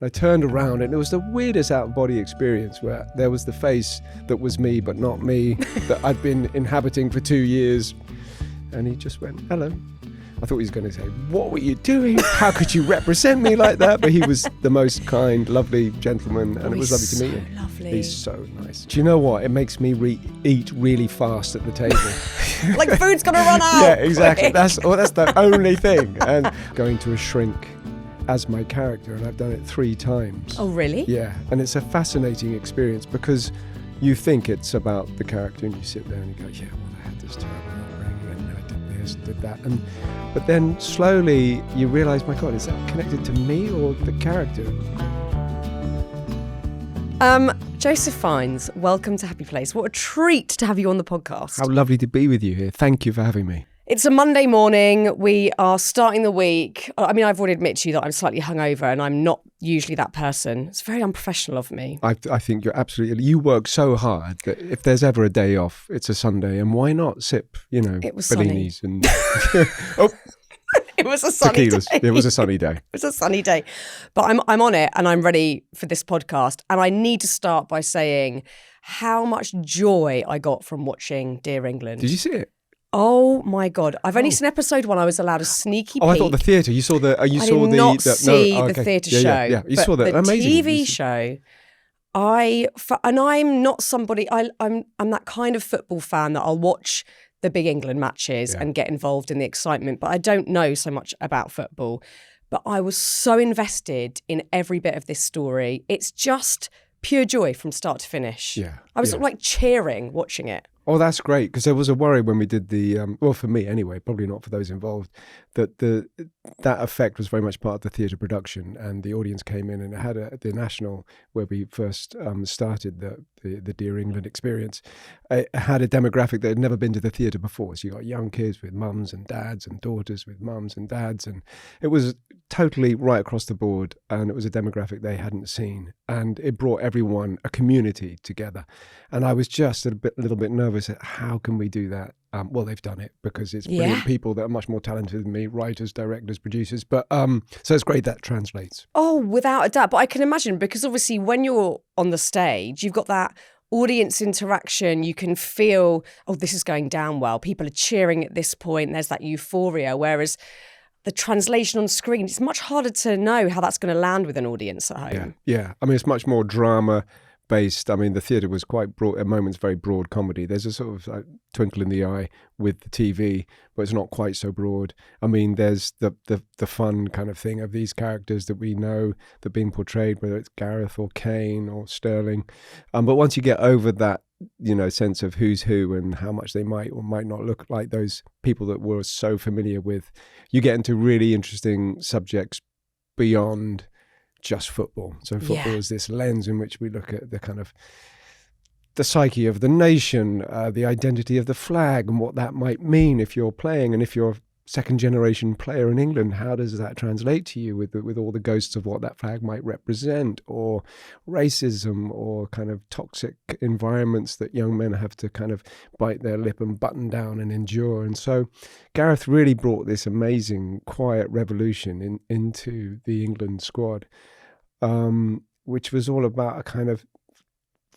I turned around and it was the weirdest out-of-body experience where there was the face that was me but not me that I'd been inhabiting for 2 years. And he just went, hello. I thought he was going to say, what were you doing? How could you represent me like that? But he was the most kind, lovely gentleman, and it was lovely to meet him. Lovely. He's so nice. Do you know what? It makes me eat really fast at the table. Like food's going to run out. Yeah, exactly. That's the only thing. And going to a shrink as my character, and I've done it 3 times. Oh, really? Yeah, and it's a fascinating experience because you think it's about the character and you sit there and you go, yeah, well, I had this terrible upbringing and I did this, did that. But then slowly you realise, my God, is that connected to me or the character? Joseph Fiennes, welcome to Happy Place. What a treat to have you on the podcast. How lovely to be with you here. Thank you for having me. It's a Monday morning. We are starting the week. I mean, I've already admitted to you that I'm slightly hungover and I'm not usually that person. It's very unprofessional of me. I think you're absolutely... You work so hard that if there's ever a day off, it's a Sunday. And why not sip, it was Bellinis and... It was a sunny tequilas. day. It was a sunny day. It was a sunny day. But I'm on it and I'm ready for this podcast. And I need to start by saying how much joy I got from watching Dear England. Did you see it? Oh my God! I've only seen episode 1. I was allowed a sneaky peek. Oh, I thought the theatre. You saw the. You I saw did not see the theatre show. Yeah. You but saw that. the Amazing. TV show. I'm not somebody. I'm that kind of football fan that I'll watch the big England matches and get involved in the excitement. But I don't know so much about football. But I was so invested in every bit of this story. It's just pure joy from start to finish. Yeah. I was sort of like cheering watching it. Oh, that's great, because there was a worry when we did the, well, for me anyway, probably not for those involved, that that effect was very much part of the theatre production, and the audience came in and it had the National, where we first started the Dear England experience, it had a demographic that had never been to the theatre before. So you got young kids with mums and dads and daughters with mums and dads, and it was totally right across the board, and it was a demographic they hadn't seen, and it brought everyone, a community together. And I was just a little bit nervous at how can we do that? Well, they've done it because it's brilliant people that are much more talented than me, writers, directors, producers. But so it's great that translates. Oh, without a doubt. But I can imagine, because obviously when you're on the stage, you've got that audience interaction. You can feel, oh, this is going down well. People are cheering at this point. There's that euphoria. Whereas the translation on screen, it's much harder to know how that's going to land with an audience at home. Yeah. I mean, it's much more drama based. I mean, the theatre was quite broad, at moments very broad comedy. There's a sort of twinkle in the eye with the TV, but it's not quite so broad. I mean, there's the fun kind of thing of these characters that we know that are being portrayed, whether it's Gareth or Kane or Sterling. But once you get over that, sense of who's who and how much they might or might not look like those people that we're so familiar with, you get into really interesting subjects beyond just football. So football is this lens in which we look at the kind of the psyche of the nation, the identity of the flag and what that might mean if you're playing, and if you're a second generation player in England, how does that translate to you with all the ghosts of what that flag might represent, or racism, or kind of toxic environments that young men have to kind of bite their lip and button down and endure. And so Gareth really brought this amazing quiet revolution into the England squad, which was all about a kind of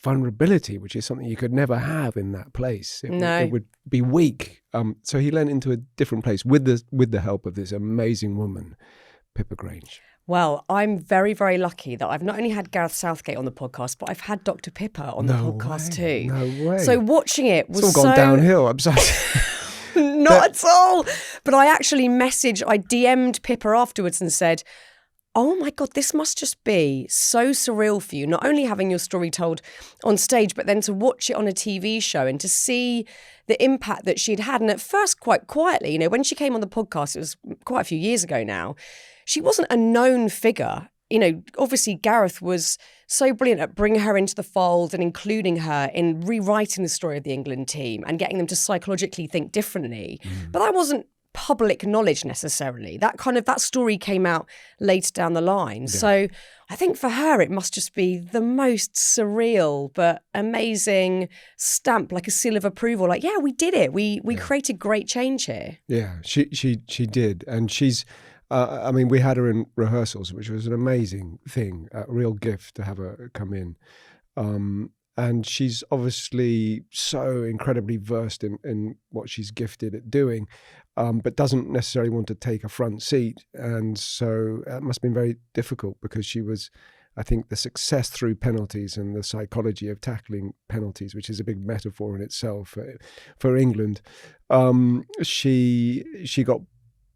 vulnerability, which is something you could never have in that place. It would be weak. So he leant into a different place with the help of this amazing woman, Pippa Grange. Well, I'm very, very lucky that I've not only had Gareth Southgate on the podcast, but I've had Dr. Pippa on the podcast too. No way. So watching it was it's all gone downhill. I'm sorry. Not at all. But I actually I DM'd Pippa afterwards and said, oh my God, this must just be so surreal for you, not only having your story told on stage, but then to watch it on a TV show and to see the impact that she'd had. And at first, quite quietly, when she came on the podcast, it was quite a few years ago now, she wasn't a known figure. Obviously Gareth was so brilliant at bringing her into the fold and including her in rewriting the story of the England team and getting them to psychologically think differently. But that wasn't public knowledge necessarily. That story came out later down the line. So I think for her it must just be the most surreal but amazing stamp, like a seal of approval. Like, yeah, we did it. We created great change here. Yeah, she did, and she's I mean, we had her in rehearsals, which was an amazing thing, a real gift to have her come in. And she's obviously so incredibly versed in what she's gifted at doing, but doesn't necessarily want to take a front seat. And so it must have been very difficult because she was, I think, the success through penalties and the psychology of tackling penalties, which is a big metaphor in itself for England. She got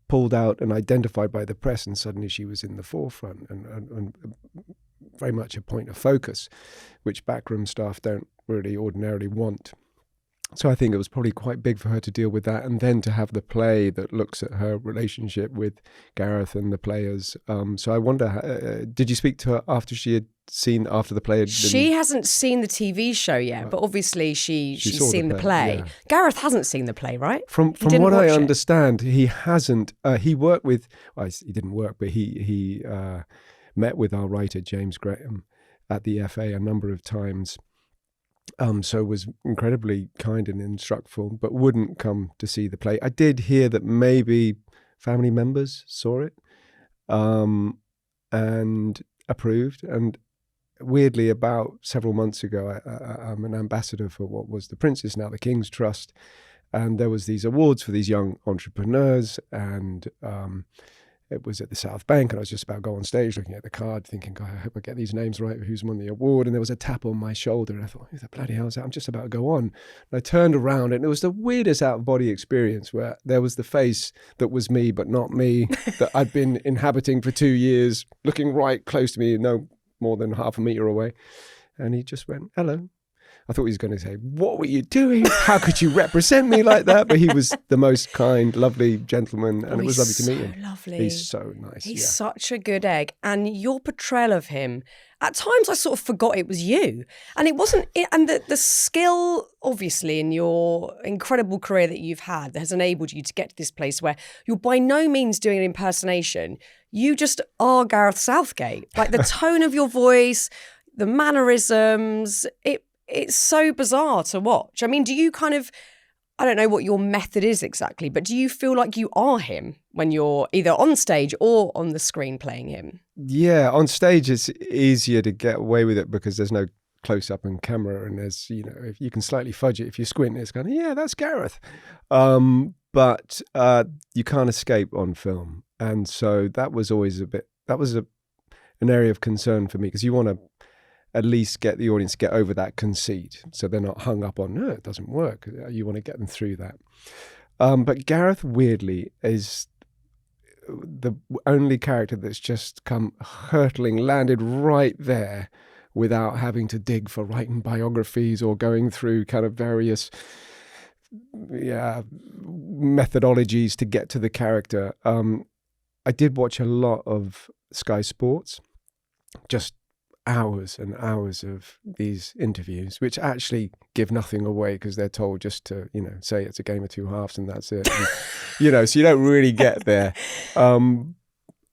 pulled out and identified by the press, and suddenly she was in the forefront and very much a point of focus, which backroom staff don't really ordinarily want. So I think it was probably quite big for her to deal with that, and then to have the play that looks at her relationship with Gareth and the players. So I wonder, did you speak to her after the play had been... She hasn't seen the TV show yet, but obviously she's seen the play. Yeah. Gareth hasn't seen the play, right? From what I understand, he hasn't. He worked with... Well, he didn't work, but he met with our writer, James Graham, at the FA a number of times. So was incredibly kind and instructful, but wouldn't come to see the play. I did hear that maybe family members saw it and approved. And weirdly, about several months ago, I'm an ambassador for what was the Prince's, now the King's Trust. And there was these awards for these young entrepreneurs, and it was at the South Bank, and I was just about to go on stage looking at the card thinking, God, I hope I get these names right, who's won the award. And there was a tap on my shoulder, and I thought, who the bloody hell is that? I'm just about to go on. And I turned around, and it was the weirdest out-of-body experience where there was the face that was me but not me, that I'd been inhabiting for 2 years, looking right close to me, no more than half a metre away. And he just went, hello. I thought he was going to say, what were you doing? How could you represent me like that? But he was the most kind, lovely gentleman, and it was lovely to meet him. Lovely. He's so nice. He's such a good egg. And your portrayal of him, at times I sort of forgot it was you. And it wasn't, and the skill, obviously, in your incredible career that you've had that has enabled you to get to this place where you're by no means doing an impersonation. You just are Gareth Southgate. Like the tone of your voice, the mannerisms, it's so bizarre to watch. I mean, do you kind of, I don't know what your method is exactly, but do you feel like you are him when you're either on stage or on the screen playing him? Yeah, on stage it's easier to get away with it because there's no close-up and camera, and there's, if you can slightly fudge it, if you squint, it's kind of, yeah, that's Gareth. But you can't escape on film. And so that was always an area of concern for me, because you want to at least get the audience to get over that conceit, so they're not hung up on, no, it doesn't work. You want to get them through that. But Gareth, weirdly, is the only character that's just come hurtling, landed right there without having to dig for writing biographies or going through kind of various methodologies to get to the character. I did watch a lot of Sky Sports, just hours and hours of these interviews, which actually give nothing away because they're told just to, say it's a game of two halves and that's it. And, so you don't really get there. And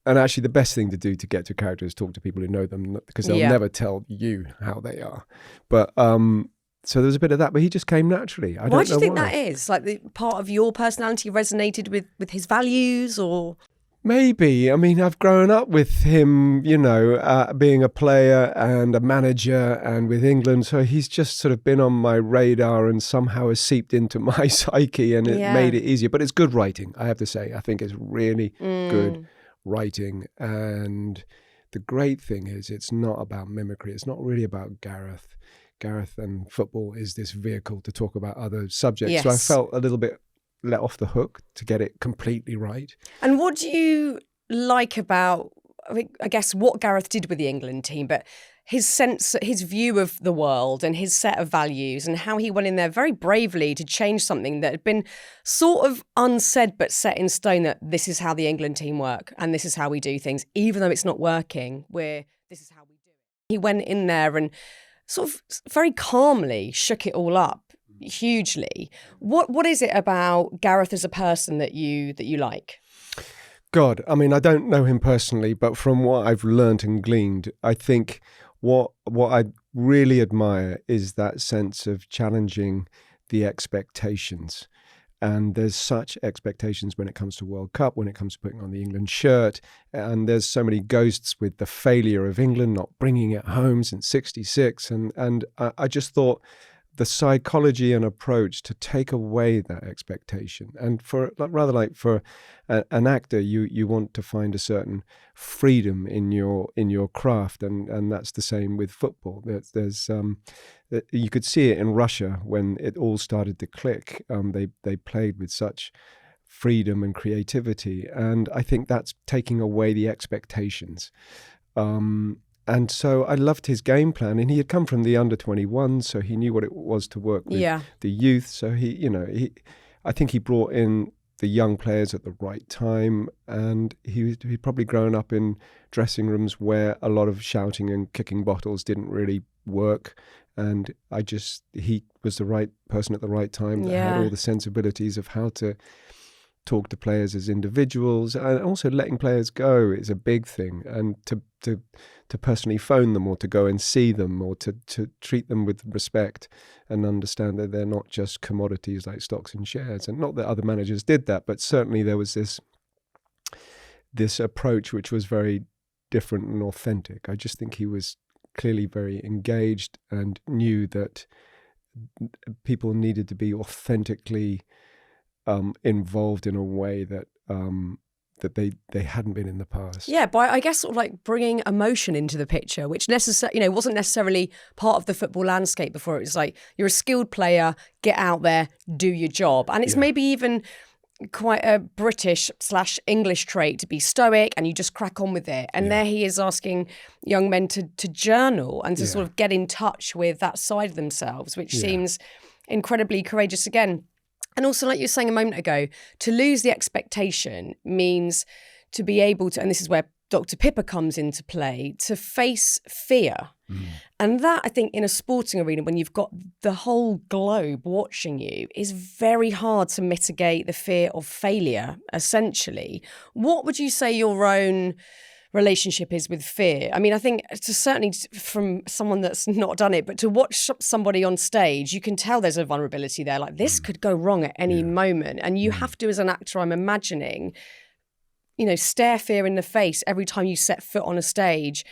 actually the best thing to do to get to characters is talk to people who know them, because they'll never tell you how they are. But so there was a bit of that, but he just came naturally. Why do you think that is? Like the part of your personality resonated with his values, or? Maybe. I mean, I've grown up with him, being a player and a manager and with England. So he's just sort of been on my radar and somehow has seeped into my psyche, and it made it easier. But it's good writing, I have to say. I think it's really good writing. And the great thing is it's not about mimicry. It's not really about Gareth. Gareth and football is this vehicle to talk about other subjects. Yes. So I felt a little bit let off the hook to get it completely right. And what do you like about, I guess, what Gareth did with the England team, but his sense, his view of the world and his set of values, and how he went in there very bravely to change something that had been sort of unsaid but set in stone, that this is how the England team work and this is how we do things, even though it's not working, this is how we do it. He went in there and sort of very calmly shook it all up hugely. What is it about Gareth as a person that you like? God, I mean, I don't know him personally, but from what I've learnt and gleaned, I think what I really admire is that sense of challenging the expectations And there's such expectations when it comes to World Cup, when it comes to putting on the England shirt. And there's so many ghosts with the failure of England not bringing it home since '66. And I just thought the psychology and approach to take away that expectation. And for an actor, you want to find a certain freedom in your craft. And that's the same with football. There's you could see it in Russia when it all started to click. They played with such freedom and creativity, and I think that's taking away the expectations. And so I loved his game plan, and he had come from the under-21, so he knew what it was to work with the youth. So I think he brought in the young players at the right time, and he'd probably grown up in dressing rooms where a lot of shouting and kicking bottles didn't really work. And he was the right person at the right time that had all the sensibilities of how to talk to players as individuals, and also letting players go is a big thing. And to personally phone them, or to go and see them, or to treat them with respect and understand that they're not just commodities like stocks and shares. And not that other managers did that, but certainly there was this approach which was very different and authentic. I just think he was clearly very engaged and knew that people needed to be authentically involved in a way that they hadn't been in the past. Yeah, but I guess sort of like bringing emotion into the picture, which wasn't necessarily part of the football landscape before. It was like, you're a skilled player, get out there, do your job. And it's maybe even quite a British/English trait to be stoic and you just crack on with it. And there he is asking young men to journal and to sort of get in touch with that side of themselves, which seems incredibly courageous again. And also, like you were saying a moment ago, to lose the expectation means to be able to, and this is where Dr. Pippa comes into play, to face fear. And that, I think, in a sporting arena, when you've got the whole globe watching you, is very hard to mitigate the fear of failure, essentially. What would you say your own relationship is with fear? I mean, I think certainly from someone that's not done it, but to watch somebody on stage, you can tell there's a vulnerability there. Like, this could go wrong at any moment. And you have to, as an actor, I'm imagining, stare fear in the face every time you set foot on a stage.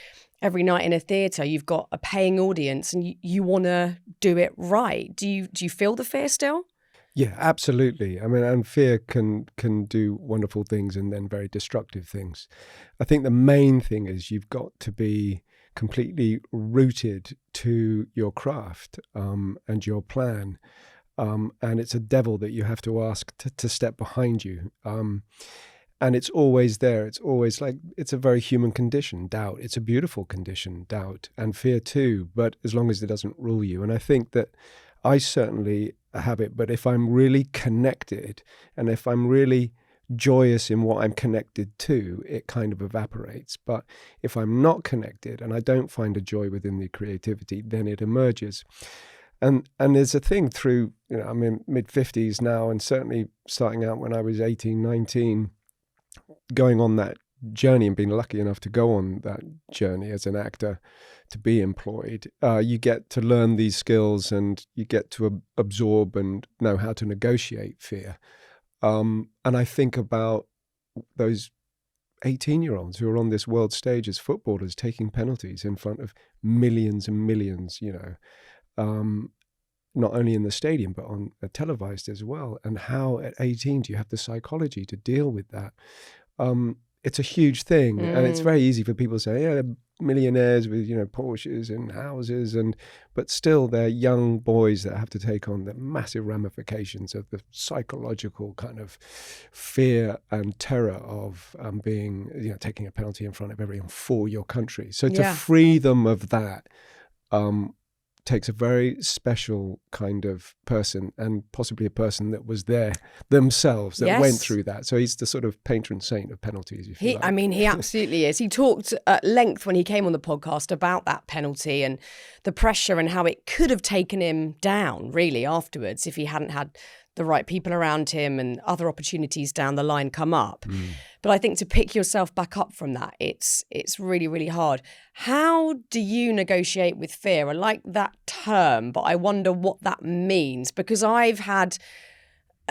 Every night in a theatre, you've got a paying audience and you want to do it right. Do you feel the fear still? Yeah, absolutely. I mean, and fear can do wonderful things and then very destructive things. I think the main thing is you've got to be completely rooted to your craft and your plan. And it's a devil that you have to ask to step behind you. And it's always there. It's always it's a very human condition, doubt. It's a beautiful condition, doubt, and fear too, but as long as it doesn't rule you. And I think that I certainly have it, but if I'm really connected and if I'm really joyous in what I'm connected to, it kind of evaporates. But if I'm not connected and I don't find a joy within the creativity, then it emerges. And there's a thing through, I'm in mid-50s now, and certainly starting out when I was 18, 19, going on that journey and being lucky enough to go on that journey as an actor, to be employed, you get to learn these skills and you get to absorb and know how to negotiate fear. And I think about those 18-year-olds who are on this world stage as footballers, taking penalties in front of millions and millions, not only in the stadium, but on televised as well. And how at 18 do you have the psychology to deal with that? It's a huge thing. And it's very easy for people to say, yeah, they're millionaires with, Porsches and houses, but still they're young boys that have to take on the massive ramifications of the psychological kind of fear and terror of being, taking a penalty in front of everyone for your country. So to free them of that, takes a very special kind of person, and possibly a person that was there themselves, that went through that. So he's the sort of patron saint of penalties, if you like. I mean, he absolutely is. He talked at length when he came on the podcast about that penalty and the pressure and how it could have taken him down, really, afterwards, if he hadn't had the right people around him and other opportunities down the line come up. But I think to pick yourself back up from that, it's really, really hard. How do you negotiate with fear? I like that term, but I wonder what that means, because I've had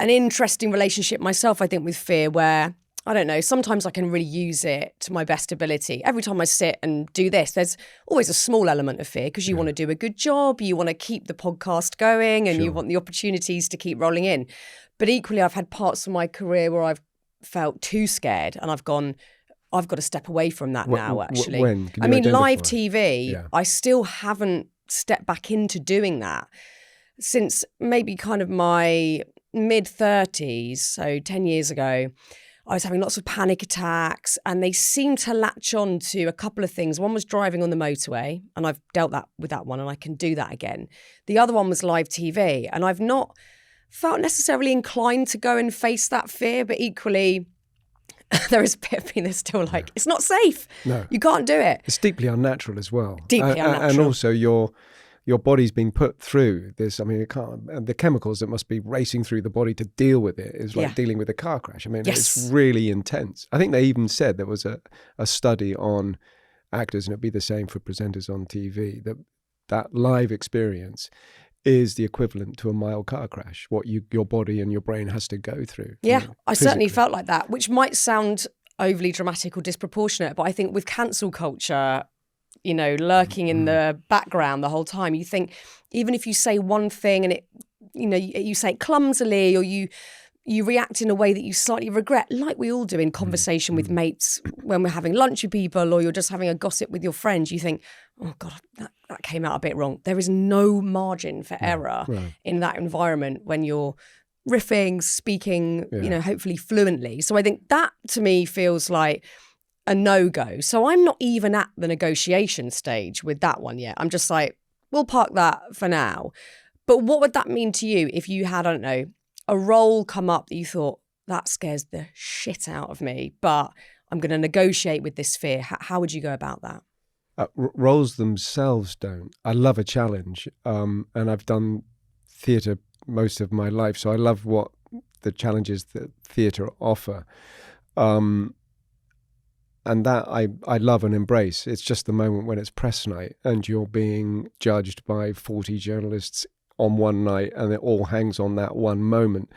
an interesting relationship myself, I think, with fear, where, I don't know, sometimes I can really use it to my best ability. Every time I sit and do this, there's always a small element of fear because you want to do a good job, you want to keep the podcast going, and you want the opportunities to keep rolling in. But equally, I've had parts of my career where I've felt too scared and I've gone, I've got to step away from that now, actually. When? Can you I mean, identify? live TV, I still haven't stepped back into doing that since maybe kind of my mid-30s, so 10 years ago. I was having lots of panic attacks and they seemed to latch on to a couple of things. One was driving on the motorway, and I've dealt with that one and I can do that again. The other one was live TV, and I've not felt necessarily inclined to go and face that fear, but equally there is a bit of me that's still like, it's not safe. No. You can't do it. It's deeply unnatural as well. Deeply unnatural. And also your body's being put through this. I mean, the chemicals that must be racing through the body to deal with it is like dealing with a car crash. I mean, it's really intense. I think they even said there was a study on actors, and it'd be the same for presenters on TV, that live experience is the equivalent to a mild car crash, what your body and your brain has to go through. Yeah, I certainly felt like that, which might sound overly dramatic or disproportionate, but I think with cancel culture, you know, lurking in the background the whole time, you think even if you say one thing and it, you know, you say it clumsily or you react in a way that you slightly regret, like we all do in conversation with mates when we're having lunch with people or you're just having a gossip with your friends, you think, oh God, that came out a bit wrong. There is no margin for error in that environment when you're riffing, speaking, you know, hopefully fluently. So I think that to me feels like a no-go. So I'm not even at the negotiation stage with that one yet. I'm just like, we'll park that for now. But what would that mean to you if you had, I don't know, a role come up that you thought, that scares the shit out of me, but I'm going to negotiate with this fear? How would you go about that? Roles themselves don't. I love a challenge, and I've done theatre most of my life, so I love what the challenges that theatre offer. And that I love and embrace. It's just the moment when it's press night and you're being judged by 40 journalists on one night and it all hangs on that one moment.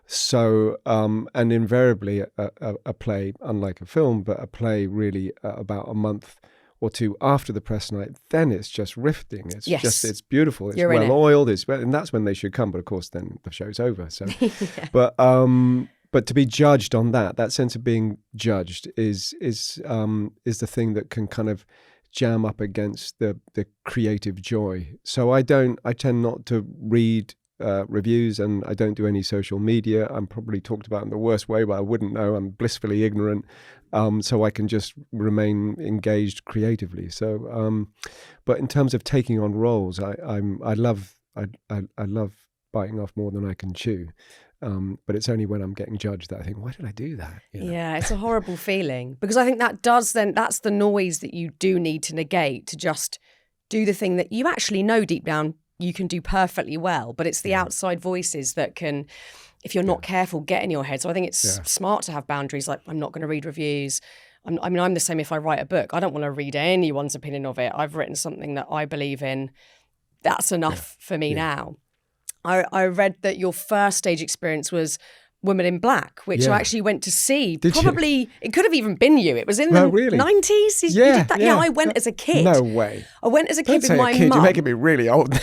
So, and invariably a play, unlike a film, but a play really about a month or two after the press night, then it's just rifting. It's just, it's beautiful. It's well oiled. And that's when they should come. But of course, then the show's over. So, But to be judged on that sense of being judged is the thing that can kind of jam up against the creative joy. So I tend not to read reviews, and I don't do any social media. I'm probably talked about in the worst way, but I wouldn't know. I'm blissfully ignorant, so I can just remain engaged creatively. So, but in terms of taking on roles, I love biting off more than I can chew. But it's only when I'm getting judged that I think, why did I do that? You know? Yeah, it's a horrible feeling, because I think that's the noise that you do need to negate to just do the thing that you actually know deep down you can do perfectly well. But it's the outside voices that can, if you're not careful, get in your head. So I think it's smart to have boundaries, like I'm not going to read reviews. I'm the same if I write a book. I don't want to read anyone's opinion of it. I've written something that I believe in. That's enough for me now. I read that your first stage experience was Woman in Black, which I actually went to see. It could have even been you. It was in the 90s. You did that? Yeah, I went as a kid. No way. I went as a kid with my mum. You're making me really old.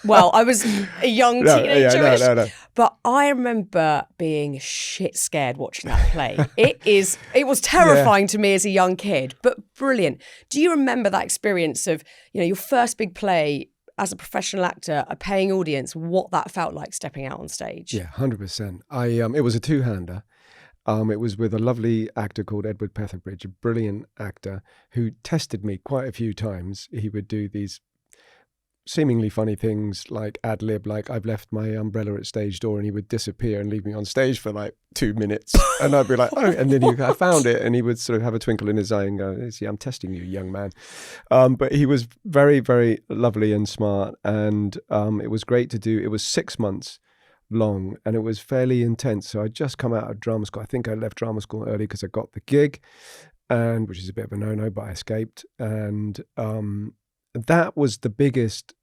Well, I was a young teenager. No. But I remember being shit scared watching that play. It was terrifying to me as a young kid, but brilliant. Do you remember that experience of, your first big play as a professional actor, a paying audience, what that felt like stepping out on stage? Yeah, 100%. It was a two-hander. It was with a lovely actor called Edward Petherbridge, a brilliant actor who tested me quite a few times. He would do these seemingly funny things like ad lib, like I've left my umbrella at stage door, and he would disappear and leave me on stage for like 2 minutes. And I'd be like, oh, and then I found it, and he would sort of have a twinkle in his eye and go, see, I'm testing you, young man. But he was very, very lovely and smart. And it was great to do. It was 6 months long and it was fairly intense. So I'd just come out of drama school. I think I left drama school early because I got the gig, and which is a bit of a no-no, but I escaped. And that was the biggest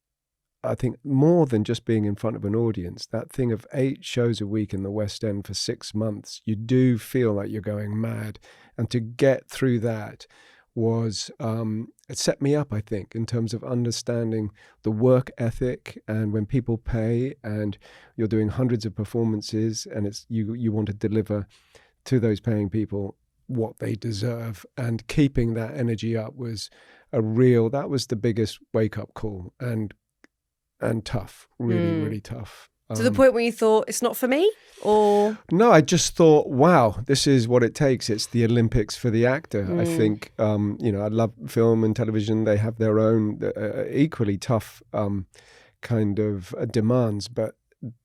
I think more than just being in front of an audience, that thing of 8 shows a week in the West End for 6 months, you do feel like you're going mad. And to get through that was, it set me up, I think, in terms of understanding the work ethic, and when people pay and you're doing hundreds of performances and it's you want to deliver to those paying people what they deserve, and keeping that energy up was that was the biggest wake-up call, and tough, really tough. To the point where you thought, it's not for me? Or no, I just thought, wow, this is what it takes. It's the Olympics for the actor. I think, I love film and television. They have their own equally tough kind of demands, but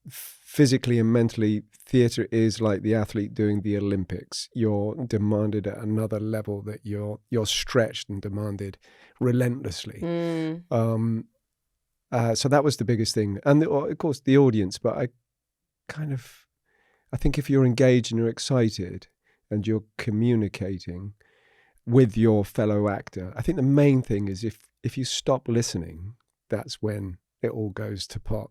physically and mentally, theatre is like the athlete doing the Olympics. You're demanded at another level, that you're stretched and demanded relentlessly. So that was the biggest thing. And of course the audience, but I think if you're engaged and you're excited and you're communicating with your fellow actor, I think the main thing is if you stop listening, that's when it all goes to pot.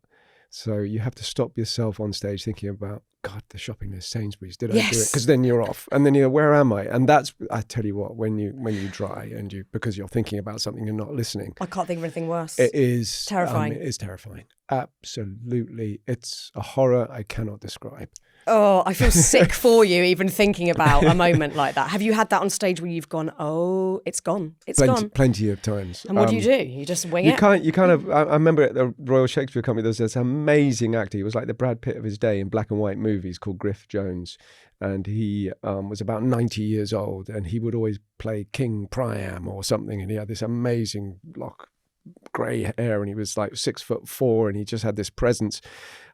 So you have to stop yourself on stage thinking about, God, the shopping list, Sainsbury's, did I do it? Because then you're off. And then you're, where am I? And that's, I tell you what, when you dry and because you're thinking about something and not listening. I can't think of anything worse. It is terrifying. It is terrifying. Absolutely. It's a horror I cannot describe. Oh, I feel sick for you even thinking about a moment like that. Have you had that on stage where you've gone, oh, it's gone, gone? Plenty of times. And what do? You just wing it? You kind of, I remember at the Royal Shakespeare Company, there was this amazing actor. He was like the Brad Pitt of his day in black and white movies, called Griff Jones. And he was about 90 years old, and he would always play King Priam or something. And he had this amazing grey hair, and he was like 6'4", and he just had this presence.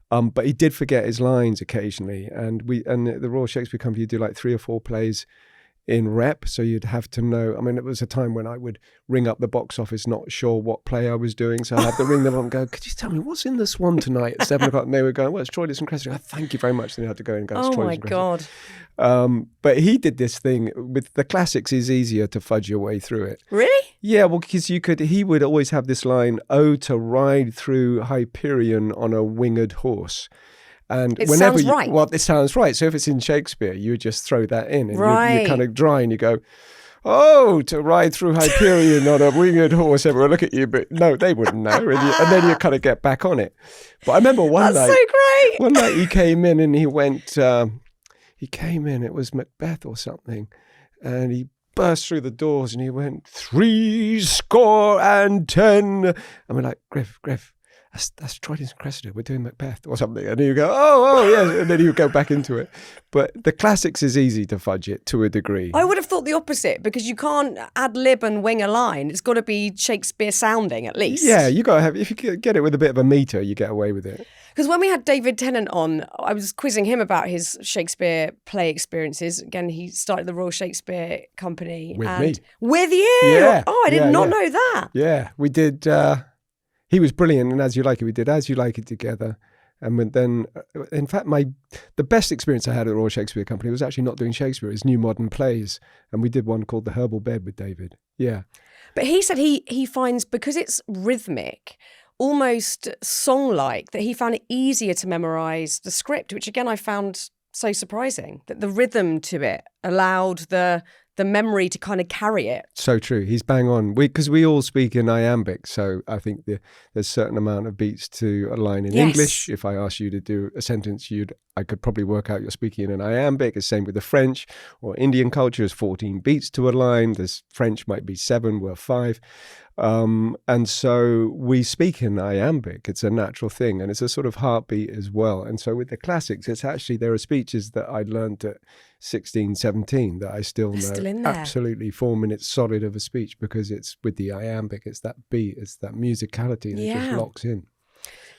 But he did forget his lines occasionally, and the Royal Shakespeare Company, you do like 3 or 4 plays in rep, so you'd have to know. I mean, it was a time when I would ring up the box office not sure what play I was doing, so I had to ring them up and go, could you tell me what's in the Swan tonight at 7 o'clock? And they were going, well, it's Troilus and Cressida. Thank you very much. Then I had to go and go, it's Troilus and Cressida. Oh my God. But he did this thing with the classics. Is easier to fudge your way through it. Really? Yeah, well, because he would always have this line, "Oh, to ride through Hyperion on a winged horse." And it sounds right. Well, it sounds right. So if it's in Shakespeare, you would just throw that in, and right. you're kind of dry, and you go, "Oh, to ride through Hyperion on a winged horse." Everyone look at you, but no, they wouldn't know. And then you kind of get back on it. But I remember one night, so great. One night he came in and he went. He came in. It was Macbeth or something, and he burst through the doors and he went 70. And we're like, Griff, that's Troilus and Cressida. We're doing Macbeth or something. And you go, oh, yeah. And then you go back into it. But the classics is easy to fudge it to a degree. I would have thought the opposite, because you can't ad lib and wing a line. It's got to be Shakespeare sounding at least. Yeah, you got to have, if you get it with a bit of a meter, you get away with it. Because when we had David Tennant on, I was quizzing him about his Shakespeare play experiences. Again, he started the Royal Shakespeare Company. With me. With you? Yeah. Oh, I did not know that. Yeah, we did. He was brilliant, and As You Like It, we did As You Like It together. And then, in fact, the best experience I had at the Royal Shakespeare Company was actually not doing Shakespeare. It was new modern plays. And we did one called The Herbal Bed with David. Yeah. But he said he finds, because it's rhythmic, almost song-like, that he found it easier to memorise the script, which again I found so surprising, that the rhythm to it allowed the memory to kind of carry it. So true. He's bang on. Because we all speak in iambic, so I think there's a certain amount of beats to a line in English. If I asked you to do a sentence, I could probably work out you're speaking in an iambic. The same with the French or Indian culture. Is 14 beats to a line. There's French might be 7, we're 5. And so we speak in iambic. It's a natural thing, and it's a sort of heartbeat as well. And so with the classics, it's actually, there are speeches that I learned at 16, 17 that I still know. Still in there. Absolutely 4 minutes solid of a speech, because it's with the iambic, it's that beat, it's that musicality that just locks in.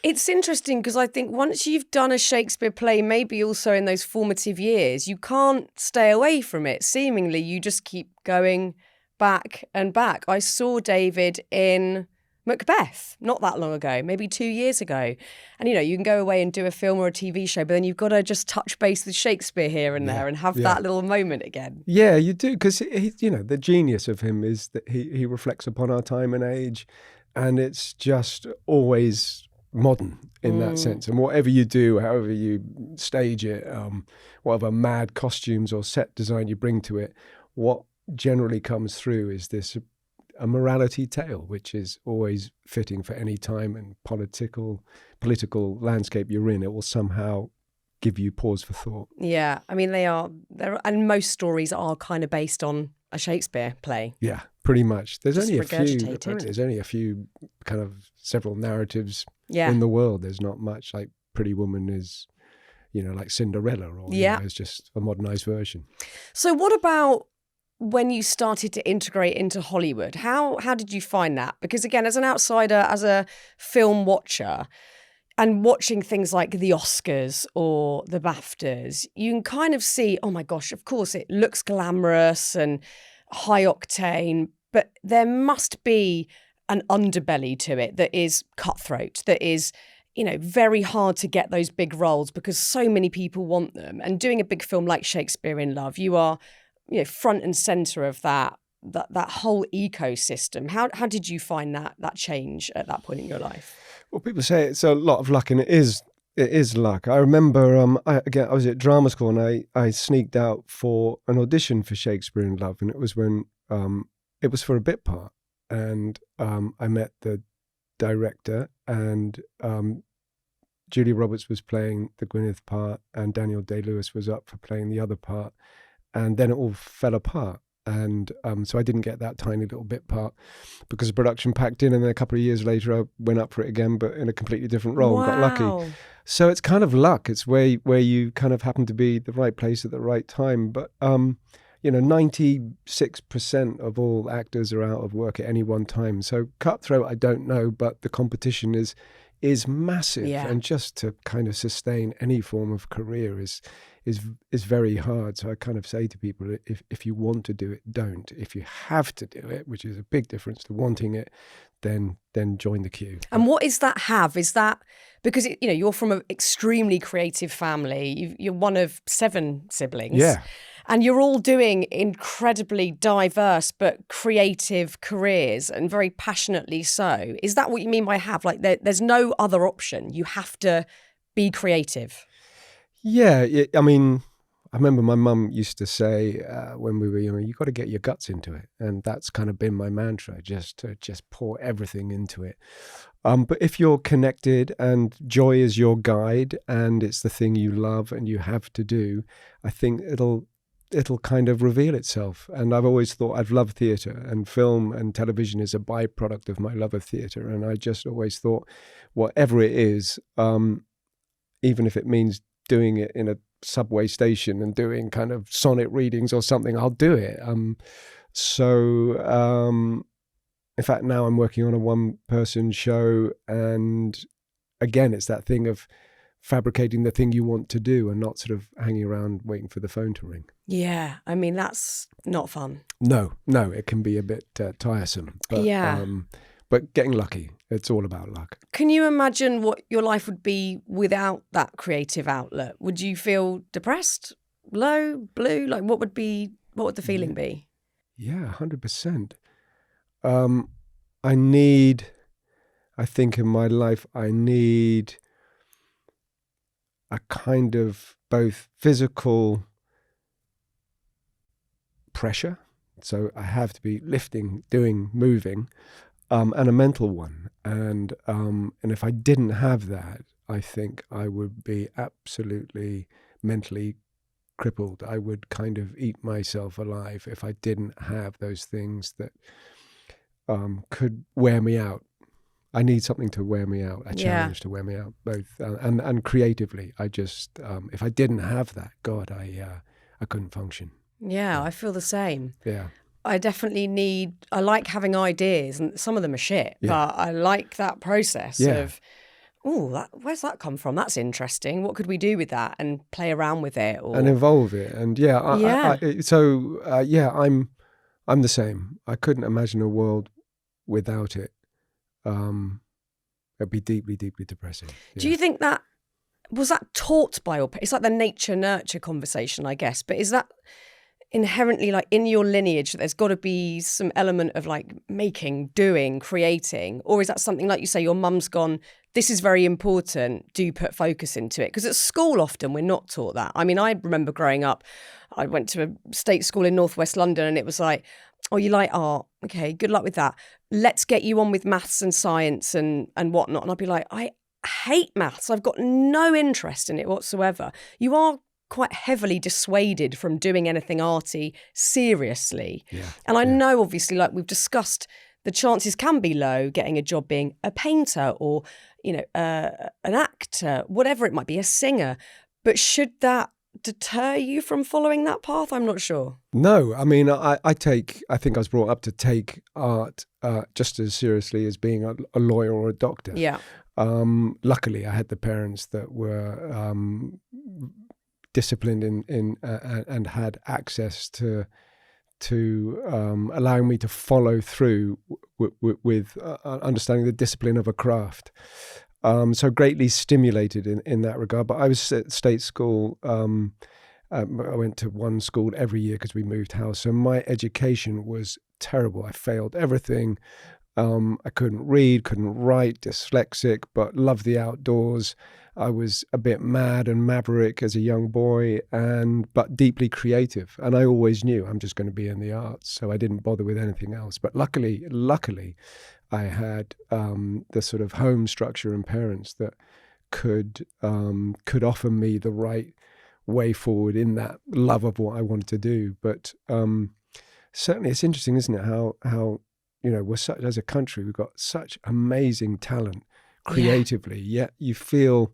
It's interesting, because I think once you've done a Shakespeare play, maybe also in those formative years, you can't stay away from it. Seemingly, you just keep going back and back. I saw David in Macbeth not that long ago, maybe 2 years ago. And, you can go away and do a film or a TV show, but then you've got to just touch base with Shakespeare here and there and have that little moment again. Yeah, you do, because, the genius of him is that he reflects upon our time and age, and it's just always modern in that sense. And whatever you do, however you stage it, whatever mad costumes or set design you bring to it, what generally comes through is this a morality tale, which is always fitting for any time and political landscape you're in. It will somehow give you pause for thought. Yeah, I mean, and most stories are kind of based on a Shakespeare play. Yeah, pretty much. There's Just only a few. regurgitated. Apparently, there's only a few kind of several narratives Yeah. in the world. There's not much. Like Pretty Woman is, like Cinderella, or it's just a modernized version. So what about when you started to integrate into Hollywood? How did you find that? Because again, as an outsider, as a film watcher, and watching things like the Oscars or the BAFTAs, you can kind of see, oh my gosh, of course it looks glamorous and high octane, but there must be an underbelly to it that is cutthroat, that is, very hard to get those big roles because so many people want them. And doing a big film like Shakespeare in Love, you are, front and center of that whole ecosystem. How did you find that change at that point in your life? Well, people say it's a lot of luck, and it is luck. I remember, I was at drama school, and I sneaked out for an audition for Shakespeare in Love, and it was when it was for a bit part, and I met the director, and Julia Roberts was playing the Gwyneth part, and Daniel Day-Lewis was up for playing the other part, and then it all fell apart. And so I didn't get that tiny little bit part because the production packed in, and then a couple of years later I went up for it again, but in a completely different role. Wow. And got lucky. So it's kind of luck. It's where you kind of happen to be the right place at the right time. But 96% of all actors are out of work at any one time. So cutthroat, I don't know, but the competition is massive, and just to kind of sustain any form of career is very hard. So I kind of say to people, if you want to do it, don't. If you have to do it, which is a big difference to wanting it, then join the queue. And what is that have? Is that because you're from an extremely creative family? You're one of 7 siblings. Yeah. And you're all doing incredibly diverse but creative careers, and very passionately so. Is that what you mean by have? Like there's no other option. You have to be creative. Yeah, I mean, I remember my mum used to say when we were young, you got to get your guts into it, and that's kind of been my mantra, just to pour everything into it. But if you're connected and joy is your guide, and it's the thing you love and you have to do, I think it'll kind of reveal itself. And I've always thought I've loved theatre, and film and television is a byproduct of my love of theatre. And I just always thought, whatever it is, even if it means doing it in a subway station and doing kind of sonnet readings or something, I'll do it. In fact, now I'm working on a one-person show, and again, it's that thing of fabricating the thing you want to do and not sort of hanging around waiting for the phone to ring. Yeah, I mean, that's not fun. No, it can be a bit tiresome. But, but getting lucky, it's all about luck. Can you imagine what your life would be without that creative outlet? Would you feel depressed, low, blue? Like what would the feeling be? Yeah, 100%. I think in my life, I need a kind of both physical pressure. So I have to be lifting, doing, moving, and a mental one. And if I didn't have that, I think I would be absolutely mentally crippled. I would kind of eat myself alive if I didn't have those things that could wear me out. I need something to wear me out, a challenge to wear me out, both and creatively. I just if I didn't have that, God, I couldn't function. Yeah, I feel the same. Yeah. I like having ideas, and some of them are shit, but I like that process of, where's that come from? That's interesting. What could we do with that? And play around with it. And evolve it. And I'm the same. I couldn't imagine a world without it. It'd be deeply, deeply depressing. Yeah. Do you think was that taught by your parents? It's like the nature-nurture conversation, I guess, but is that inherently like in your lineage that there's got to be some element of like making, doing, creating? Or is that something like you say your mum's gone, this is very important, do put focus into it? Because at school often we're not taught that. I mean, I remember growing up, I went to a state school in northwest London and it was like, oh, you like art? Okay, good luck with that. Let's get you on with maths and science and whatnot. And I'd be like, I hate maths. I've got no interest in it whatsoever. You are quite heavily dissuaded from doing anything arty seriously. Yeah. And I know, obviously, like we've discussed, the chances can be low getting a job being a painter or, you know, an actor, whatever it might be, a singer. But should that deter you from following that path? I'm not sure. No, I mean, I think I was brought up to take art just as seriously as being a lawyer or a doctor. Yeah. Luckily, I had the parents that were disciplined in and had access to allowing me to follow through with understanding the discipline of a craft. So greatly stimulated in that regard. But I was at state school. I went to one school every year because we moved house. So my education was terrible. I failed everything. I couldn't read, couldn't write, dyslexic, but loved the outdoors. I was a bit mad and maverick as a young boy, but deeply creative. And I always knew I'm just going to be in the arts, so I didn't bother with anything else. But luckily, I had the sort of home structure and parents that could offer me the right way forward in that love of what I wanted to do. But certainly, it's interesting, isn't it? How you know, we're such, as a country, we've got such amazing talent creatively. Yet you feel,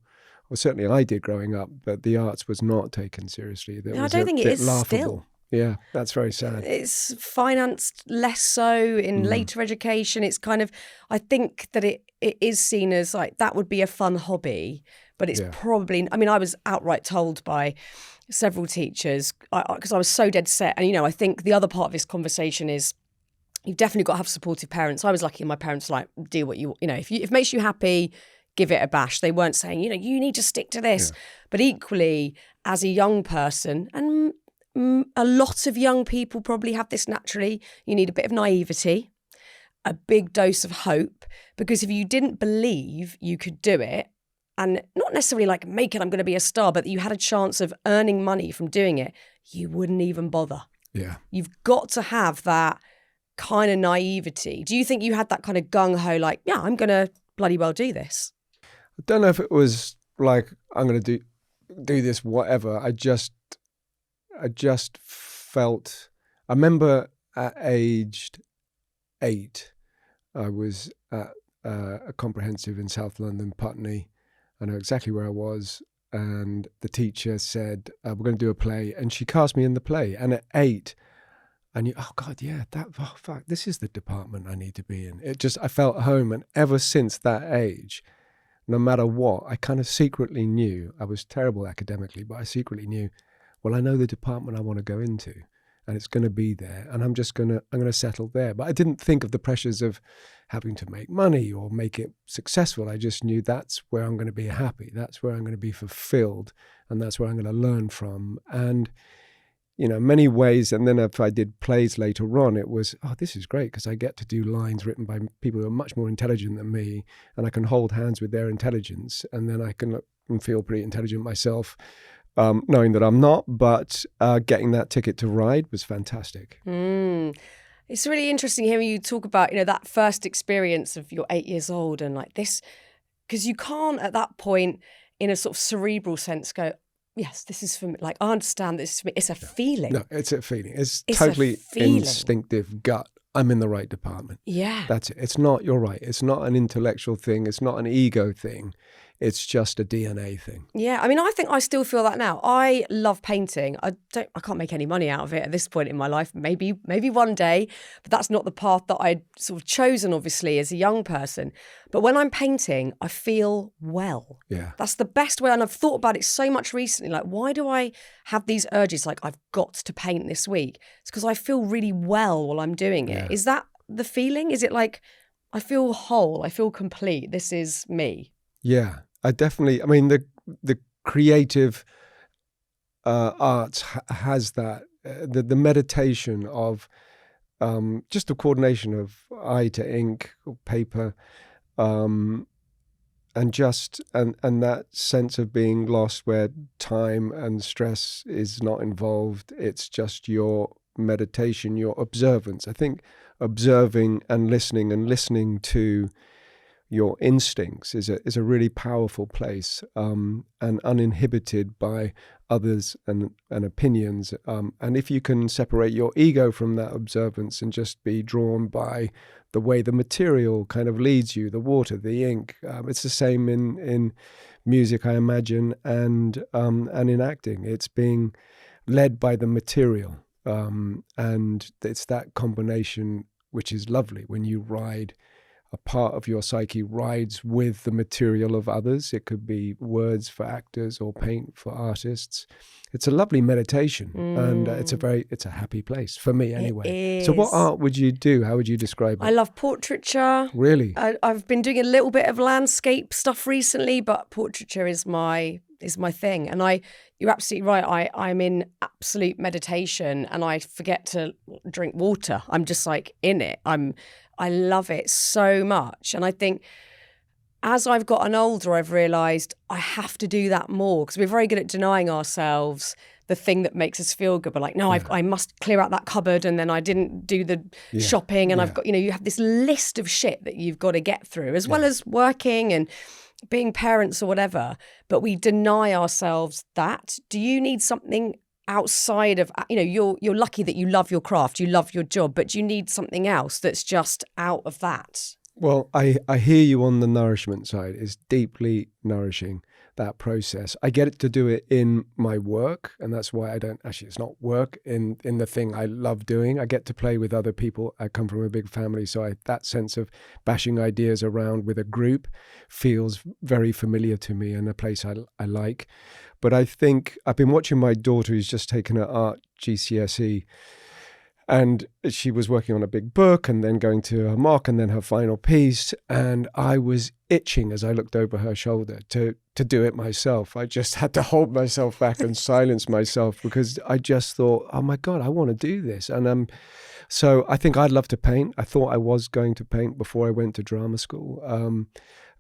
well, certainly I did growing up, that the arts was not taken seriously. That No, I was don't a think it bit is laughable. still. Yeah, that's very sad. It's financed less so in later education. It's kind of, I think that it is seen as like, that would be a fun hobby, but it's probably, I mean, I was outright told by several teachers, because I was so dead set. And, you know, I think the other part of this conversation is, you've definitely got to have supportive parents. I was lucky my parents were like, do what you know, if it makes you happy, give it a bash. They weren't saying, you know, you need to stick to this. But equally, as a young person, and a lot of young people probably have this naturally, you need a bit of naivety, a big dose of hope, because if you didn't believe you could do it, and not necessarily like make it, I'm going to be a star, but that you had a chance of earning money from doing it, you wouldn't even bother. Yeah. You've got to have that kind of naivety. Do you think you had that kind of gung-ho, like, yeah, I'm going to bloody well do this? I don't know if it was like, I'm going to do this, whatever. I just felt, I remember at aged 8, I was at a comprehensive in South London, Putney. I know exactly where I was. And the teacher said, we're going to do a play. And she cast me in the play. And at 8, I knew, oh God, yeah, fuck, this is the department I need to be in. I felt home. And ever since that age, no matter what, I kind of secretly knew, I was terrible academically, but I secretly knew, well, I know the department I want to go into, and it's going to be there, and I'm going to settle there. But I didn't think of the pressures of having to make money or make it successful. I just knew that's where I'm going to be happy. That's where I'm going to be fulfilled, and that's where I'm going to learn from. And, you know, many ways. And then if I did plays later on, it was, oh, this is great because I get to do lines written by people who are much more intelligent than me, and I can hold hands with their intelligence, and then I can look and feel pretty intelligent myself. Knowing that I'm not, but getting that ticket to ride was fantastic. It's really interesting hearing you talk about, you know, that first experience of you're 8 years old and like this, because you can't at that point in a sort of cerebral sense go, yes, this is for me. Like, I understand this is for me. It's a feeling. No, it's a feeling. It's totally instinctive gut. I'm in the right department. Yeah. That's it. It's not, you're right. It's not an intellectual thing. It's not an ego thing. It's just a DNA thing. Yeah, I mean, I think I still feel that now. I love painting. I can't make any money out of it at this point in my life. Maybe one day, but that's not the path that I'd sort of chosen, obviously, as a young person. But when I'm painting, I feel well. Yeah. That's the best way. And I've thought about it so much recently. Like, why do I have these urges? Like, I've got to paint this week. It's because I feel really well while I'm doing it. Yeah. Is that the feeling? Is it like, I feel whole, I feel complete, this is me? Yeah. I mean, the creative arts has that the meditation of just the coordination of eye to ink or paper, and that sense of being lost where time and stress is not involved. It's just your meditation, your observance. I think observing and listening to your instincts is a really powerful place, and uninhibited by others and opinions. And if you can separate your ego from that observance and just be drawn by the way the material kind of leads you, the water, the ink. It's the same in music, I imagine, and in acting. It's being led by the material, and it's that combination which is lovely when you ride. A part of your psyche rides with the material of others. It could be words for actors or paint for artists. It's a lovely meditation, and it's a happy place for me anyway. So what art would you do? How would you describe it? I love portraiture. Really? I've been doing a little bit of landscape stuff recently, but portraiture is my thing. And you're absolutely right. I'm in absolute meditation, and I forget to drink water. I'm just like in it. I love it so much. And I think as I've gotten older, I've realised I have to do that more, because we're very good at denying ourselves the thing that makes us feel good. We're like, no, I must clear out that cupboard, and then I didn't do the shopping, and I've got, you have this list of shit that you've got to get through, as well as working and being parents or whatever. But we deny ourselves that. Do you need something outside of, you're lucky that you love your craft, you love your job, but do you need something else that's just out of that? Well, I hear you on the nourishment side. It's deeply nourishing, that process. I get to do it in my work, and that's why it's not work in the thing I love doing. I get to play with other people. I come from a big family, so that sense of bashing ideas around with a group feels very familiar to me, and a place I like. But I think I've been watching my daughter, who's just taken her art GCSE, and she was working on a big book and then going to her mock and then her final piece. And I was itching as I looked over her shoulder to do it myself. I just had to hold myself back and silence myself, because I just thought, oh my God, I want to do this. And so I think I'd love to paint. I thought I was going to paint before I went to drama school.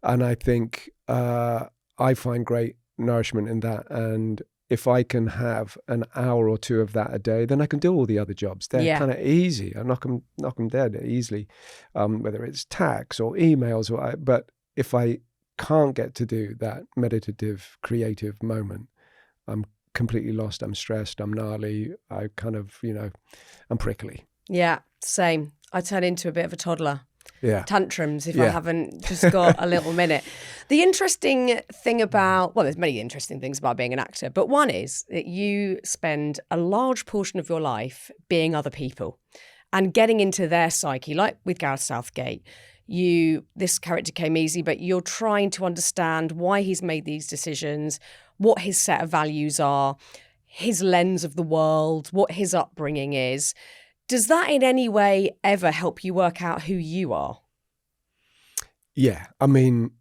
And I think I find great nourishment in that. And if I can have an hour or two of that a day, then I can do all the other jobs. They're kind of easy. I knock them dead easily, whether it's tax or emails. But if I can't get to do that meditative, creative moment, I'm completely lost. I'm stressed. I'm gnarly. I kind of, I'm prickly. Yeah, same. I turn into a bit of a toddler. Yeah. Tantrums if I haven't just got a little minute. The interesting thing there's many interesting things about being an actor, but one is that you spend a large portion of your life being other people and getting into their psyche, like with Gareth Southgate. This character came easy, but you're trying to understand why he's made these decisions, what his set of values are, his lens of the world, what his upbringing is. Does that in any way ever help you work out who you are? Yeah, I mean,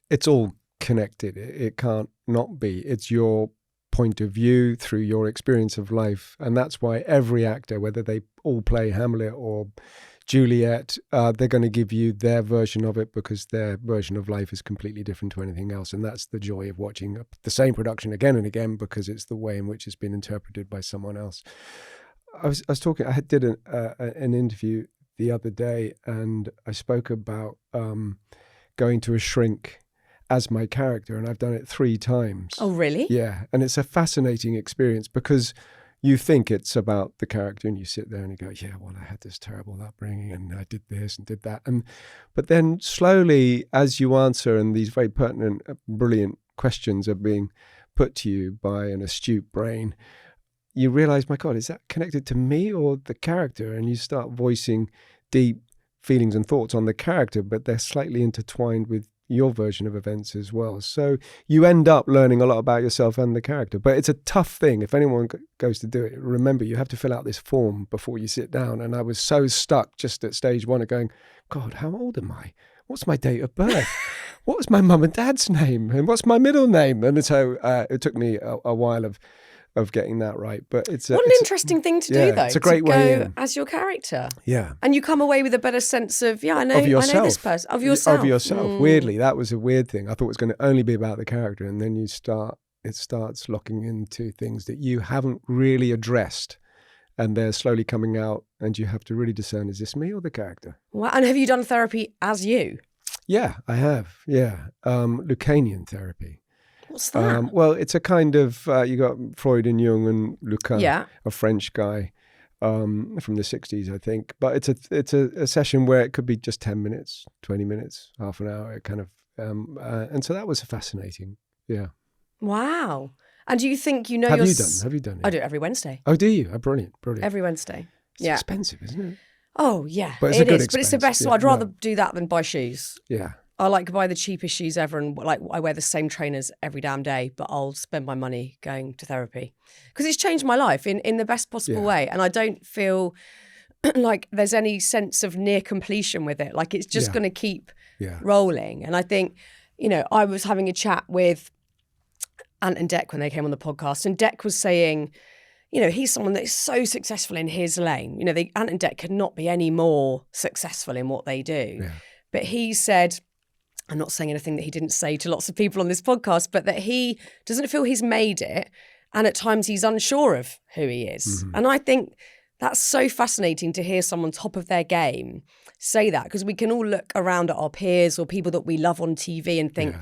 it's all connected. It can't not be. It's your point of view through your experience of life. And that's why every actor, whether they all play Hamlet or Juliet, they're going to give you their version of it, because their version of life is completely different to anything else. And that's the joy of watching the same production again and again, because it's the way in which it's been interpreted by someone else. I did an interview the other day, and I spoke about going to a shrink as my character, and I've done it 3 times. Oh, really? Yeah, and it's a fascinating experience, because you think it's about the character, and you sit there and you go, yeah, well, I had this terrible upbringing, and I did this and did that. But then slowly, as you answer, and these very pertinent, brilliant questions are being put to you by an astute brain, you realize, my God, is that connected to me or the character? And you start voicing deep feelings and thoughts on the character, but they're slightly intertwined with your version of events as well. So you end up learning a lot about yourself and the character. But it's a tough thing. If anyone goes to do it, remember, you have to fill out this form before you sit down. And I was so stuck just at stage 1 of going, God, how old am I? What's my date of birth? What's my mum and dad's name? And what's my middle name? And so it took me a while of of getting that right. But what an interesting thing to do, though. It's a great way in. As your character. Yeah. And you come away with a better sense of, I know this person. Of yourself. Of yourself. Weirdly, that was a weird thing. I thought it was going to only be about the character, and then it starts locking into things that you haven't really addressed, and they're slowly coming out, and you have to really discern, is this me or the character? Well, and have you done therapy as you? Yeah, I have. Yeah. Lucanian therapy. What's that? Well, it's a kind of, you got Freud and Jung and Lucan, a French guy from the 60s, I think. But it's a session where it could be just 10 minutes, 20 minutes, half an hour, kind of. And so that was fascinating. Yeah. Wow. And do you think you know Have you done it? I do it every Wednesday. Oh, do you? Oh, brilliant. Every Wednesday. It's expensive, isn't it? Oh, yeah. But it's a good expense. But it's the best. So I'd rather do that than buy shoes. Yeah. I like buy the cheapest shoes ever, and I wear the same trainers every damn day, but I'll spend my money going to therapy because it's changed my life in the best possible way. And I don't feel like there's any sense of near completion with it. Like it's just going to keep rolling. And I think, I was having a chat with Ant and Dec when they came on the podcast, and Dec was saying, he's someone that is so successful in his lane. Ant and Dec could not be any more successful in what they do. Yeah. But he said, I'm not saying anything that he didn't say to lots of people on this podcast, but that he doesn't feel he's made it. And at times he's unsure of who he is. Mm-hmm. And I think that's so fascinating to hear someone top of their game say that, because we can all look around at our peers or people that we love on TV and think,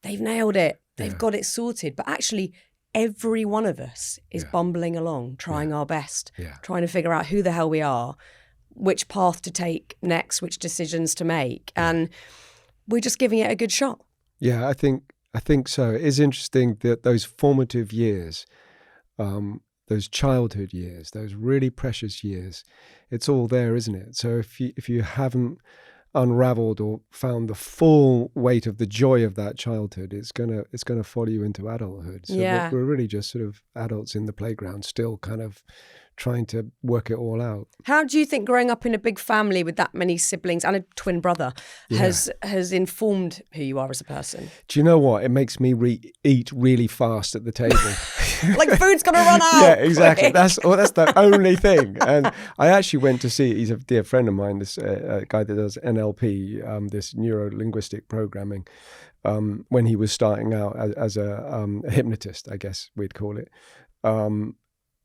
they've nailed it. They've got it sorted. But actually, every one of us is bumbling along, trying our best, trying to figure out who the hell we are, which path to take next, which decisions to make. And we're just giving it a good shot. Yeah, I think so. It is interesting that those formative years, those childhood years, those really precious years, it's all there, isn't it? So if you haven't unraveled or found the full weight of the joy of that childhood, it's gonna follow you into adulthood. So we're really just sort of adults in the playground, still kind of trying to work it all out. How do you think growing up in a big family with that many siblings and a twin brother has informed who you are as a person? Do you know what? It makes me eat really fast at the table. Like food's gonna run out. Yeah, exactly. That's the only thing. And I actually went to see, he's a dear friend of mine, this guy that does NLP, this neuro-linguistic programming, when he was starting out as a hypnotist, I guess we'd call it.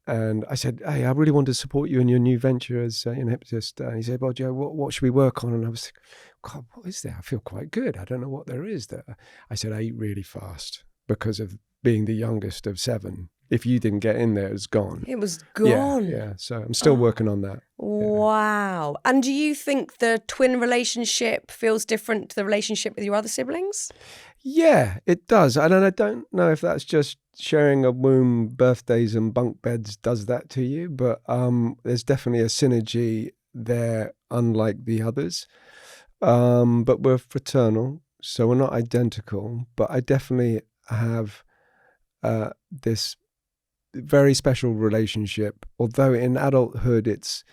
And I said, hey, I really want to support you in your new venture as an hypnotist. And he said, well, Joe, what should we work on? And I was like, God, what is there? I feel quite good. I don't know what there is there. I said, I eat really fast because of being the youngest of 7. If you didn't get in there, it was gone. It was gone. Yeah. So I'm still working on that. Wow. And do you think the twin relationship feels different to the relationship with your other siblings? Yeah, it does. And I don't know if that's just sharing a womb, birthdays and bunk beds does that to you, but there's definitely a synergy there, unlike the others. But we're fraternal, so we're not identical, but I definitely have this very special relationship, although in adulthood it's,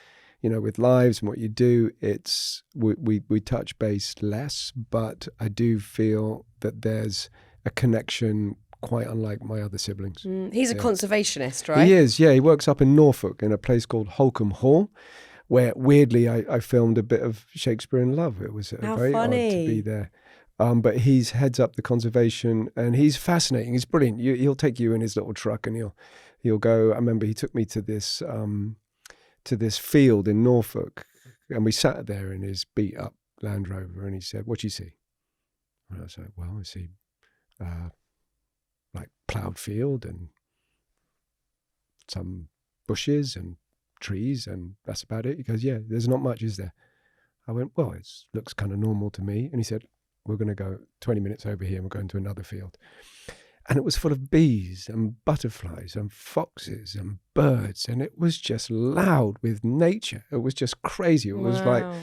with lives and what you do, it's we touch base less, but I do feel that there's a connection quite unlike my other siblings. He's a conservationist, right? He is, yeah. He works up in Norfolk in a place called Holcombe Hall, where weirdly I filmed a bit of Shakespeare in Love. It was very funny. Odd to be there. But he's heads up the conservation, and he's fascinating. He's brilliant. He'll take you in his little truck, and he'll go. I remember he took me to this field in Norfolk, and we sat there in his beat up Land Rover, and he said, "What do you see?" And I was like, "Well, I see like ploughed field and some bushes and trees, and that's about it." He goes, "Yeah, there's not much, is there?" I went, "Well, it looks kind of normal to me." And he said, "We're going to go 20 minutes over here and we're going to another field." And it was full of bees and butterflies and foxes and birds. And it was just loud with nature. It was just crazy. It was like, I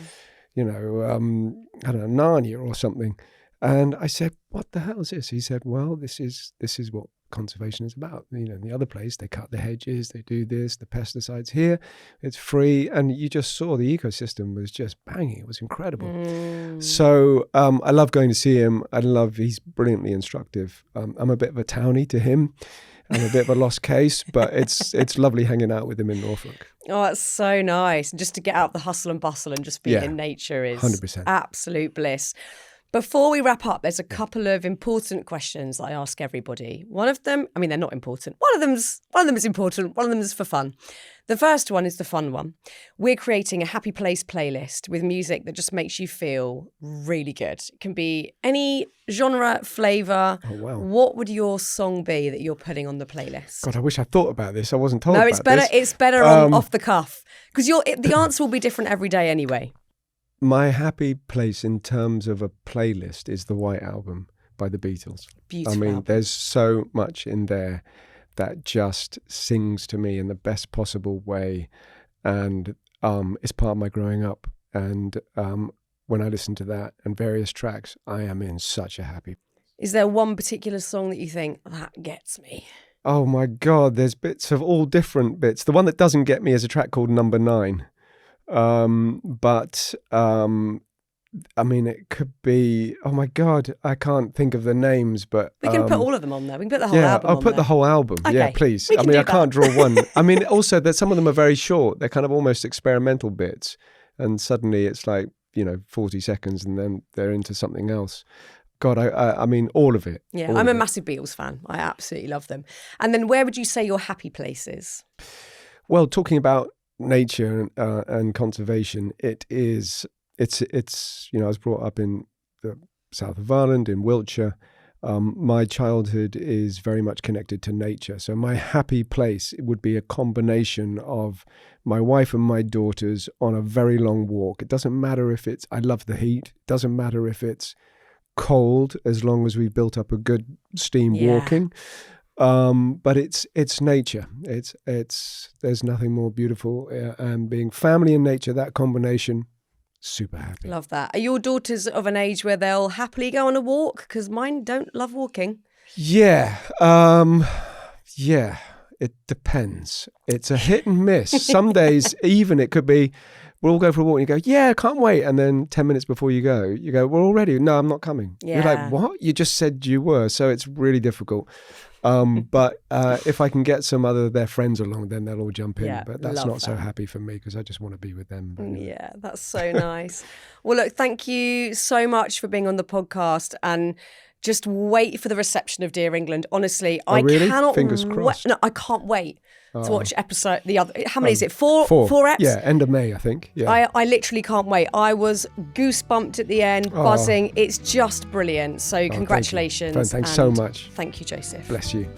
don't know, Narnia or something. And I said, "What the hell is this?" He said, "Well, this is what conservation is about. In the other place, they cut the hedges, they do this, the pesticides. Here, it's free." And you just saw the ecosystem was just banging. It was incredible. So I love going to see him. He's brilliantly instructive. I'm a bit of a townie to him. and a bit of a lost case, but it's lovely hanging out with him in Norfolk. Oh, that's so nice. Just to get out the hustle and bustle and just be in nature is 100%. absolute bliss. Before we wrap up, there's a couple of important questions that I ask everybody. One of them, I mean, they're not important. One of them is important. One of them is for fun. The first one is the fun one. We're creating a happy place playlist with music that just makes you feel really good. It can be any genre, flavour. Oh, wow. What would your song be that you're putting on the playlist? God, I wish I thought about this. I wasn't told No, about it's better. this. It's better off the cuff because the answer will be different every day anyway. My happy place in terms of a playlist is the White Album by the Beatles. Beautiful. I mean, album. there's so much in there that just sings to me in the best possible way, and it's part of my growing up. And when I listen to that and various tracks, I am in such a happy. Is there one particular song that you think that gets me? Oh my God, there's bits of all different bits. The one that doesn't get me is a track called Number 9. I mean, it could be, oh my God, I can't think of the names, but... We can put all of them on there. We can put the whole album on I'll put there. the whole album. Okay, yeah, please. we I can mean, do I can't that. draw one. I mean, also, that some of them are very short. They're kind of almost experimental bits. And suddenly it's like, 40 seconds and then they're into something else. God, I mean, all of it. Yeah, I'm a massive Beatles fan. I absolutely love them. And then where would you say your happy place is? Well, talking about nature and conservation, it's I was brought up in the south of Ireland, in Wiltshire. My childhood is very much connected to nature. So my happy place would be a combination of my wife and my daughters on a very long walk. It doesn't matter if I love the heat. It doesn't matter if it's cold, as long as we've built up a good steam walking. But it's nature. There's nothing more beautiful, and being family and nature, that combination, super happy. Love that. Are your daughters of an age where they'll happily go on a walk? Because mine don't love walking. Yeah. It depends. It's a hit and miss. Some days, even it could be, we'll all go for a walk and you go, yeah, I can't wait. And then 10 minutes before you go, we're all ready. No, I'm not coming. Yeah. You're like, what? You just said you were. So it's really difficult. But if I can get some other their friends along, then they'll all jump in. Yeah, but that's love not so that. happy for me because I just want to be with them. But, Yeah, that's so nice. Well, look, thank you so much for being on the podcast, and just wait for the reception of Dear England. Honestly, Oh, I really? cannot Fingers crossed. No, I can't wait to watch episode the other. How many is it? Four eps? Yeah, end of May, I think. Yeah. I literally can't wait. I was goosebumped at the end, buzzing. It's just brilliant. So congratulations. Thanks so much. Thank you, Joseph. Bless you.